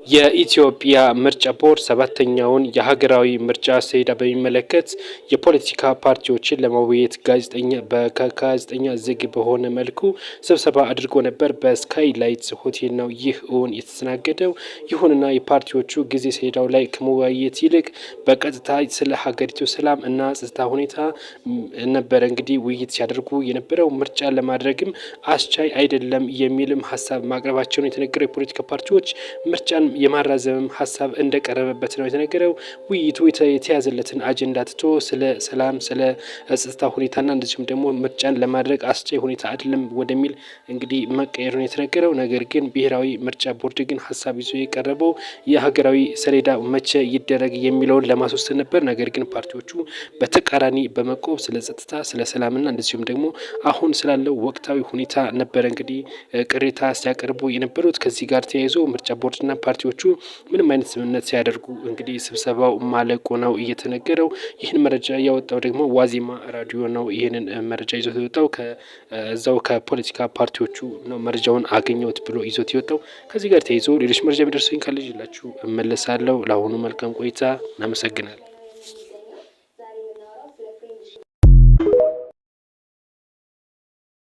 የኢትዮጵያ ምርጫ ቦርድ ሰባተኛውን የሀገራዊ ምርጫ ሰሌዳ በሚመለከት የፖለቲካ ፓርቲዎችን ለመወያየት ጋዜጠኛ ዝግ በሆነ መልኩ ስብሰባ አድርጎ ነበር። በስካይላይት ሆቴል ነው ይህ እውን የተስተናገደው። ይሁንና የፓርቲዎቹ ጊዜ ሰሌዳው ላይ ከመወያየት ይልቅ በቀጥታ ስለ ሀገሪቱ ሰላም እና ጸጥታ ሁኔታ ነበረ እንግዲህ ውይይት ሲያደርጉ የነበረው። ምርጫ ለማድረግም አስቻይ አይደለም የሚልም ሀሳብ ማቅረባቸውን የተነገረው የፖለቲካ ፓርቲዎች ምርጫን የማራዘም ሀሳብ እንደቀረበበት ነው የተነገረው። ውይይቱ የተያዘለትን አጀንዳ ትቶ ስለ ሰላም፣ ስለ ጸጥታ ሁኔታና እንደዚሁም ደግሞ ምርጫን ለማድረግ አስቻይ ሁኔታ አይደለም ወደሚል እንግዲህ መቀየር ነው የተነገረው። ነገር ግን ብሔራዊ ምርጫ ቦርድ ግን ሀሳብ ይዞ የቀረበው የሀገራዊ ሰሌዳ መቼ ይደረግ የሚለውን ለማስወሰን ነበር። ነገር ግን ፓርቲዎቹ በተቃራኒ በመቆም ስለ ጸጥታ፣ ስለ ሰላምና እንደዚሁም ደግሞ አሁን ስላለው ወቅታዊ ሁኔታ ነበረ እንግዲህ ቅሬታ ሲያቀርቡ የነበሩት። ከዚህ ጋር ተያይዞ ምርጫ ቦርድና ፓርቲዎቹ ምንም አይነት ስምምነት ሲያደርጉ እንግዲህ ስብሰባው ማለቁ ነው እየተነገረው። ይህን መረጃ ያወጣው ደግሞ ዋዜማ ራዲዮ ነው። ይህንን መረጃ ይዞት የወጣው ከዛው ከፖለቲካ ፓርቲዎቹ ነው መረጃውን አገኘሁት ብሎ ይዞት የወጣው። ከዚህ ጋር ተያይዞ ሌሎች መረጃ ቢደርሰኝ ካለ ይላችሁ እመለሳለሁ። ለአሁኑ መልካም ቆይታ፣ እናመሰግናለን።